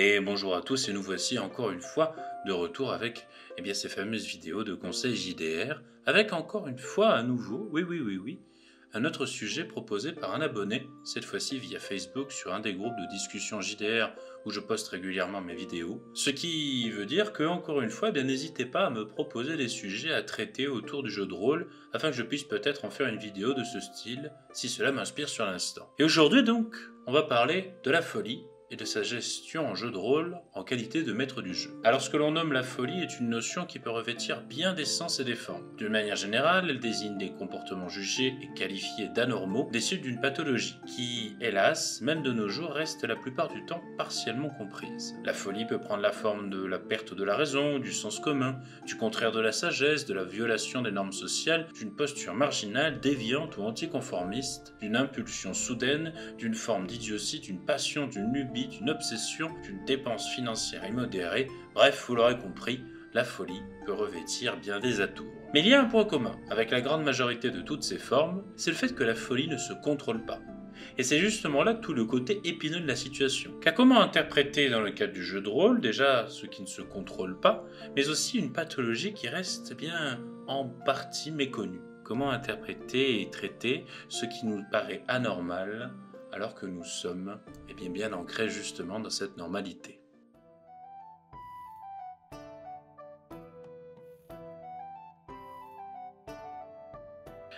Et bonjour à tous et nous voici encore une fois de retour avec ces fameuses vidéos de conseils JDR, avec encore une fois à nouveau, oui, un autre sujet proposé par un abonné, cette fois-ci via Facebook sur un des groupes de discussion JDR où je poste régulièrement mes vidéos. Ce qui veut dire que, encore une fois, n'hésitez pas à me proposer des sujets à traiter autour du jeu de rôle afin que je puisse peut-être en faire une vidéo de ce style si cela m'inspire sur l'instant. Et aujourd'hui donc, on va parler de la folie et de sa gestion en jeu de rôle en qualité de maître du jeu. Alors ce que l'on nomme la folie est une notion qui peut revêtir bien des sens et des formes. D'une manière générale, elle désigne des comportements jugés et qualifiés d'anormaux, des suites d'une pathologie, qui, hélas, même de nos jours, reste la plupart du temps partiellement comprise. La folie peut prendre la forme de la perte de la raison, du sens commun, du contraire de la sagesse, de la violation des normes sociales, d'une posture marginale, déviante ou anticonformiste, d'une impulsion soudaine, d'une forme d'idiotie, d'une passion, d'une lubie, d'une obsession, d'une dépense financière immodérée. Bref, vous l'aurez compris, la folie peut revêtir bien des atours. Mais il y a un point commun avec la grande majorité de toutes ces formes, c'est le fait que la folie ne se contrôle pas. Et c'est justement là tout le côté épineux de la situation. Car comment interpréter dans le cadre du jeu de rôle, déjà ce qui ne se contrôle pas, mais aussi une pathologie qui reste bien en partie méconnue. Comment interpréter et traiter ce qui nous paraît anormal, alors que nous sommes bien ancrés justement dans cette normalité.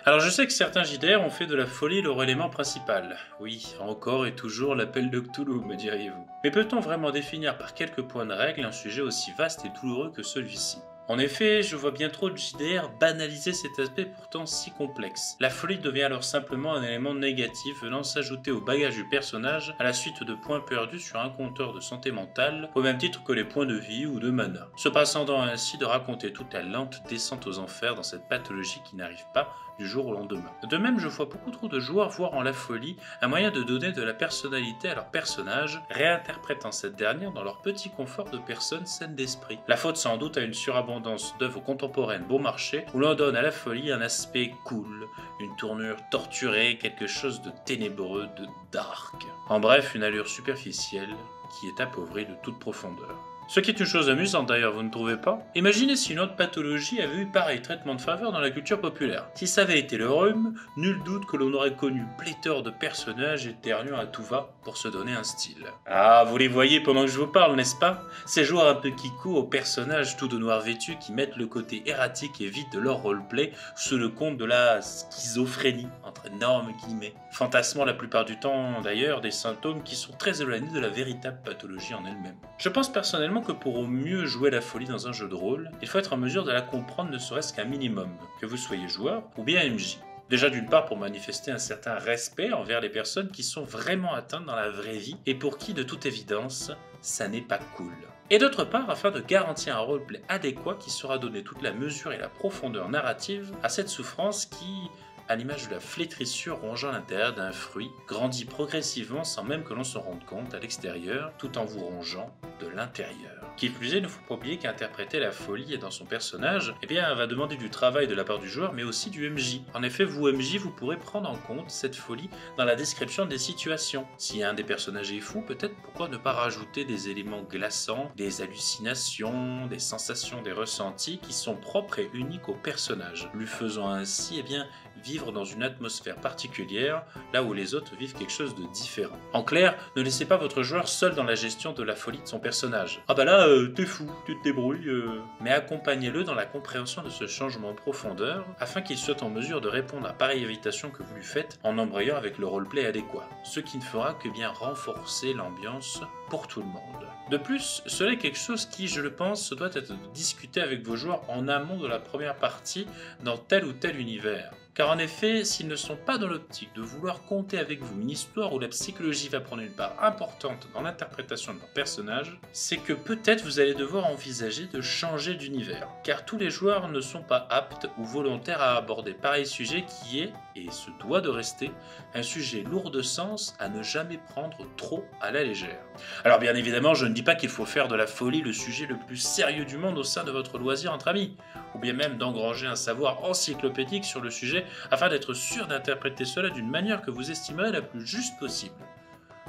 Alors je sais que certains JDR ont fait de la folie leur élément principal. Oui, encore et toujours l'appel de Cthulhu, me diriez-vous. Mais peut-on vraiment définir par quelques points de règle un sujet aussi vaste et douloureux que celui-ci ? En effet, je vois bien trop de JDR banaliser cet aspect pourtant si complexe. La folie devient alors simplement un élément négatif venant s'ajouter au bagage du personnage à la suite de points perdus sur un compteur de santé mentale, au même titre que les points de vie ou de mana, se passant ainsi de raconter toute la lente descente aux enfers dans cette pathologie qui n'arrive pas du jour au lendemain. De même, je vois beaucoup trop de joueurs voir en la folie un moyen de donner de la personnalité à leur personnage, réinterprétant cette dernière dans leur petit confort de personne saine d'esprit. La faute sans doute à une surabondance d'œuvres contemporaines bon marché, où l'on donne à la folie un aspect cool, une tournure torturée, quelque chose de ténébreux, de dark. En bref, une allure superficielle qui est appauvrie de toute profondeur. Ce qui est une chose amusante d'ailleurs, vous ne trouvez pas? Imaginez si une autre pathologie avait eu pareil traitement de faveur dans la culture populaire. Si ça avait été le rhume, nul doute que l'on aurait connu pléthore de personnages éternuant à tout va pour se donner un style. Ah, vous les voyez pendant que je vous parle, n'est-ce pas? Ces joueurs un peu kiko aux personnages tout de noir vêtus qui mettent le côté erratique et vide de leur roleplay sous le compte de la schizophrénie, entre énormes guillemets. Fantasmant la plupart du temps d'ailleurs des symptômes qui sont très éloignés de la véritable pathologie en elle-même. Je pense personnellement que pour au mieux jouer la folie dans un jeu de rôle, il faut être en mesure de la comprendre ne serait-ce qu'un minimum, que vous soyez joueur ou bien MJ. Déjà d'une part pour manifester un certain respect envers les personnes qui sont vraiment atteintes dans la vraie vie et pour qui de toute évidence, ça n'est pas cool. Et d'autre part afin de garantir un roleplay adéquat qui saura donner toute la mesure et la profondeur narrative à cette souffrance qui, à l'image de la flétrissure rongeant l'intérieur d'un fruit, grandit progressivement sans même que l'on s'en rende compte à l'extérieur, tout en vous rongeant de l'intérieur. Qui plus est, il ne faut pas oublier qu'interpréter la folie dans son personnage, va demander du travail de la part du joueur, mais aussi du MJ. En effet, vous MJ, vous pourrez prendre en compte cette folie dans la description des situations. Si un des personnages est fou, peut-être pourquoi ne pas rajouter des éléments glaçants, des hallucinations, des sensations, des ressentis qui sont propres et uniques au personnage, lui faisant ainsi vivre dans une atmosphère particulière, là où les autres vivent quelque chose de différent. En clair, ne laissez pas votre joueur seul dans la gestion de la folie de son personnage. Ah bah là, t'es fou, tu te débrouilles. Mais accompagnez-le dans la compréhension de ce changement en profondeur, afin qu'il soit en mesure de répondre à pareille invitation que vous lui faites en embrayant avec le roleplay adéquat. Ce qui ne fera que bien renforcer l'ambiance pour tout le monde. De plus, cela est quelque chose qui, je le pense, doit être discuté avec vos joueurs en amont de la première partie dans tel ou tel univers. Car en effet, s'ils ne sont pas dans l'optique de vouloir compter avec vous une histoire où la psychologie va prendre une part importante dans l'interprétation de leur personnage, c'est que peut-être vous allez devoir envisager de changer d'univers. Car tous les joueurs ne sont pas aptes ou volontaires à aborder pareil sujet qui est, et se doit de rester, un sujet lourd de sens à ne jamais prendre trop à la légère. Alors bien évidemment, je ne dis pas qu'il faut faire de la folie le sujet le plus sérieux du monde au sein de votre loisir entre amis, ou bien même d'engranger un savoir encyclopédique sur le sujet afin d'être sûr d'interpréter cela d'une manière que vous estimerez la plus juste possible.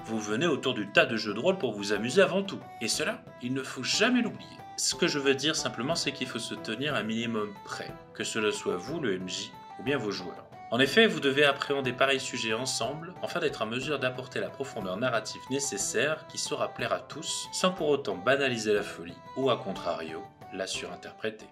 Vous venez autour du tas de jeux de rôle pour vous amuser avant tout. Et cela, il ne faut jamais l'oublier. Ce que je veux dire simplement, c'est qu'il faut se tenir un minimum prêt, que cela soit vous, le MJ, ou bien vos joueurs. En effet, vous devez appréhender pareil sujet ensemble afin d'être en mesure d'apporter la profondeur narrative nécessaire qui saura plaire à tous, sans pour autant banaliser la folie, ou à contrario, la surinterpréter.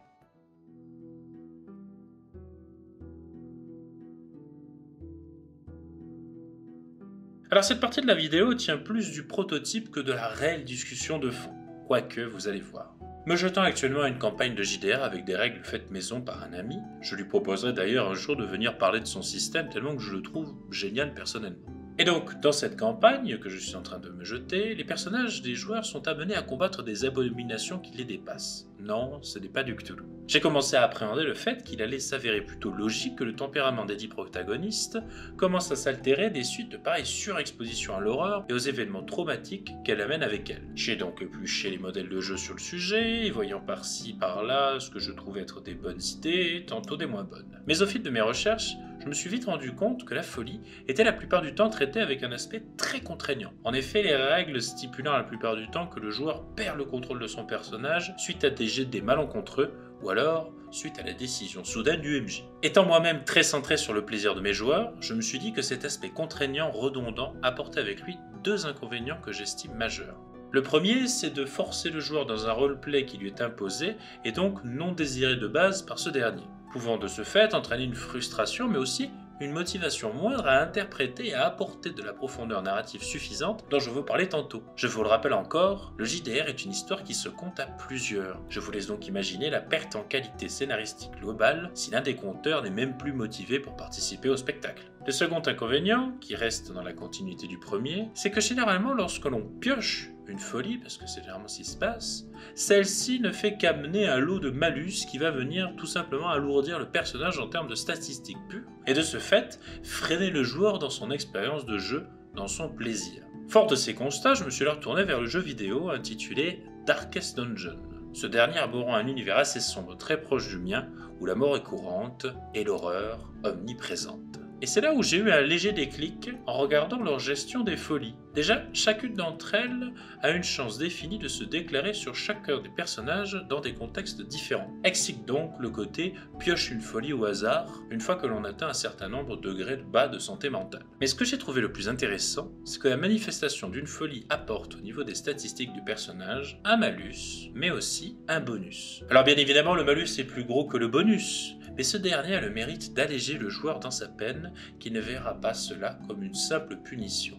Alors cette partie de la vidéo tient plus du prototype que de la réelle discussion de fond, quoique vous allez voir. Me jetant actuellement à une campagne de JDR avec des règles faites maison par un ami, je lui proposerai d'ailleurs un jour de venir parler de son système tellement que je le trouve génial personnellement. Et donc, dans cette campagne que je suis en train de me jeter, les personnages des joueurs sont amenés à combattre des abominations qui les dépassent. Non, ce n'est pas du Cthulhu. J'ai commencé à appréhender le fait qu'il allait s'avérer plutôt logique que le tempérament des 10 protagonistes commence à s'altérer des suites de pareilles surexpositions à l'horreur et aux événements traumatiques qu'elle amène avec elle. J'ai donc épluché les modèles de jeu sur le sujet, voyant par-ci par-là ce que je trouve être des bonnes idées et tantôt des moins bonnes. Mais au fil de mes recherches, je me suis vite rendu compte que la folie était la plupart du temps traitée avec un aspect très contraignant. En effet, les règles stipulant la plupart du temps que le joueur perd le contrôle de son personnage suite à des jets de dés malencontreux, ou alors suite à la décision soudaine du MJ. Étant moi-même très centré sur le plaisir de mes joueurs, je me suis dit que cet aspect contraignant redondant apportait avec lui deux inconvénients que j'estime majeurs. Le premier, c'est de forcer le joueur dans un roleplay qui lui est imposé et donc non désiré de base par ce dernier, pouvant de ce fait entraîner une frustration mais aussi une motivation moindre à interpréter et à apporter de la profondeur narrative suffisante dont je vous parlais tantôt. Je vous le rappelle encore, le JDR est une histoire qui se compte à plusieurs. Je vous laisse donc imaginer la perte en qualité scénaristique globale si l'un des conteurs n'est même plus motivé pour participer au spectacle. Le second inconvénient, qui reste dans la continuité du premier, c'est que généralement lorsque l'on pioche une folie, parce que c'est généralement ce qui se passe, celle-ci ne fait qu'amener un lot de malus qui va venir tout simplement alourdir le personnage en termes de statistiques pures, et de ce fait, freiner le joueur dans son expérience de jeu, dans son plaisir. Fort de ces constats, je me suis alors tourné vers le jeu vidéo intitulé Darkest Dungeon. Ce dernier arborant un univers assez sombre, très proche du mien, où la mort est courante et l'horreur omniprésente. Et c'est là où j'ai eu un léger déclic en regardant leur gestion des folies. Déjà, chacune d'entre elles a une chance définie de se déclarer sur chacun des personnages dans des contextes différents. Excite donc le côté pioche une folie au hasard une fois que l'on atteint un certain nombre de degrés bas de santé mentale. Mais ce que j'ai trouvé le plus intéressant, c'est que la manifestation d'une folie apporte au niveau des statistiques du personnage un malus, mais aussi un bonus. Alors bien évidemment, le malus est plus gros que le bonus, mais ce dernier a le mérite d'alléger le joueur dans sa peine qui ne verra pas cela comme une simple punition.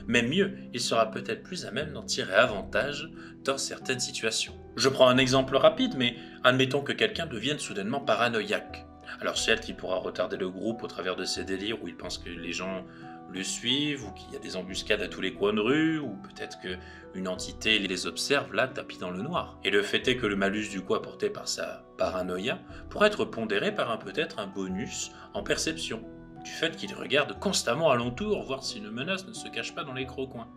Même mieux, il sera peut-être plus à même d'en tirer avantage dans certaines situations. Je prends un exemple rapide, mais admettons que quelqu'un devienne soudainement paranoïaque. Alors certes, il pourra retarder le groupe au travers de ses délires où il pense que les gens le suivent, ou qu'il y a des embuscades à tous les coins de rue, ou peut-être qu'une entité les observe là, tapis dans le noir. Et le fait est que le malus du coup apporté par sa paranoïa pourrait être pondéré par peut-être un bonus en perception, du fait qu'il regarde constamment alentour, voir si une menace ne se cache pas dans les crocoins.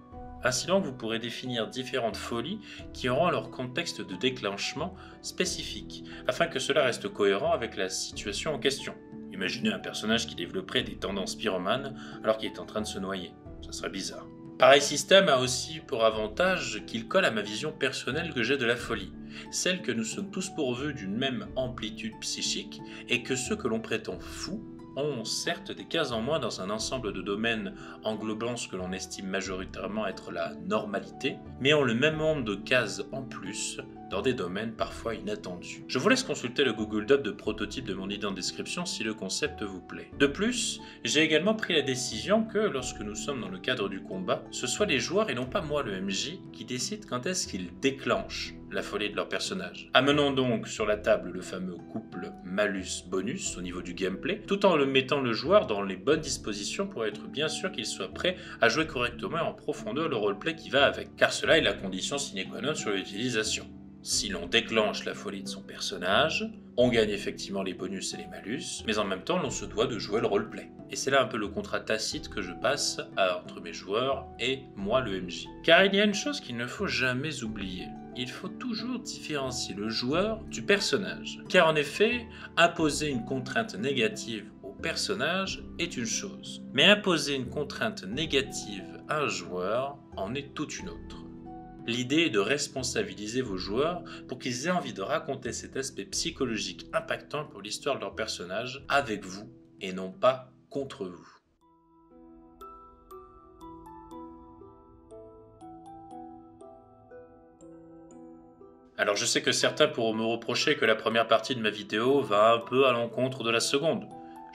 Ainsi donc, vous pourrez définir différentes folies qui auront leur contexte de déclenchement spécifique, afin que cela reste cohérent avec la situation en question. Imaginez un personnage qui développerait des tendances pyromanes alors qu'il est en train de se noyer. Ça serait bizarre. Pareil système a aussi pour avantage qu'il colle à ma vision personnelle que j'ai de la folie, celle que nous sommes tous pourvus d'une même amplitude psychique et que ceux que l'on prétend fous ont certes des cases en moins dans un ensemble de domaines englobant ce que l'on estime majoritairement être la normalité, mais ont le même nombre de cases en plus dans des domaines parfois inattendus. Je vous laisse consulter le Google Doc de prototype de mon idée en description si le concept vous plaît. De plus, j'ai également pris la décision que lorsque nous sommes dans le cadre du combat, ce soit les joueurs et non pas moi le MJ qui décident quand est-ce qu'ils déclenchent la folie de leur personnage. Amenons donc sur la table le fameux couple malus-bonus au niveau du gameplay, tout en le mettant le joueur dans les bonnes dispositions pour être bien sûr qu'il soit prêt à jouer correctement et en profondeur le roleplay qui va avec, car cela est la condition sine qua non sur l'utilisation. Si l'on déclenche la folie de son personnage, on gagne effectivement les bonus et les malus, mais en même temps l'on se doit de jouer le roleplay. Et c'est là un peu le contrat tacite que je passe entre mes joueurs et moi le MJ. Car il y a une chose qu'il ne faut jamais oublier. Il faut toujours différencier le joueur du personnage. Car en effet, imposer une contrainte négative au personnage est une chose. Mais imposer une contrainte négative un joueur en est toute une autre. L'idée est de responsabiliser vos joueurs pour qu'ils aient envie de raconter cet aspect psychologique impactant pour l'histoire de leur personnage avec vous et non pas contre vous. Alors je sais que certains pourront me reprocher que la première partie de ma vidéo va un peu à l'encontre de la seconde.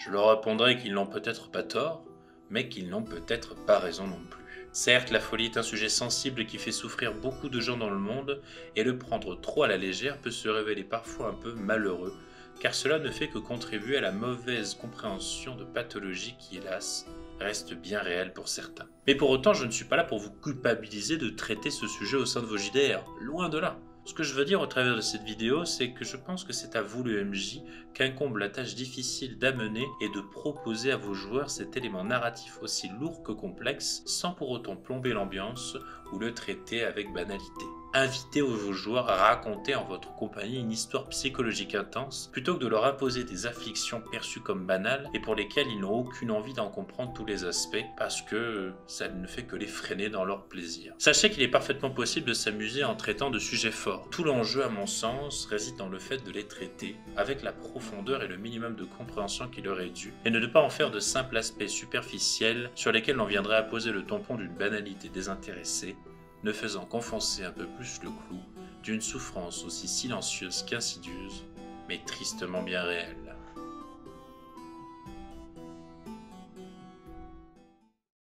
Je leur répondrai qu'ils n'ont peut-être pas tort, mais qu'ils n'ont peut-être pas raison non plus. Certes, la folie est un sujet sensible qui fait souffrir beaucoup de gens dans le monde, et le prendre trop à la légère peut se révéler parfois un peu malheureux, car cela ne fait que contribuer à la mauvaise compréhension de pathologies qui, hélas, restent bien réelles pour certains. Mais pour autant, je ne suis pas là pour vous culpabiliser de traiter ce sujet au sein de vos JDR, loin de là. Ce que je veux dire au travers de cette vidéo, c'est que je pense que c'est à vous le MJ qu'incombe la tâche difficile d'amener et de proposer à vos joueurs cet élément narratif aussi lourd que complexe, sans pour autant plomber l'ambiance ou le traiter avec banalité. Invitez vos joueurs à raconter en votre compagnie une histoire psychologique intense, plutôt que de leur imposer des afflictions perçues comme banales et pour lesquelles ils n'ont aucune envie d'en comprendre tous les aspects, parce que ça ne fait que les freiner dans leur plaisir. Sachez qu'il est parfaitement possible de s'amuser en traitant de sujets forts. Tout l'enjeu, à mon sens, réside dans le fait de les traiter avec la profondeur et le minimum de compréhension qui leur est dû, et ne pas en faire de simples aspects superficiels sur lesquels on viendrait apposer le tampon d'une banalité désintéressée, ne faisant qu'enfoncer un peu plus le clou d'une souffrance aussi silencieuse qu'insidieuse, mais tristement bien réelle.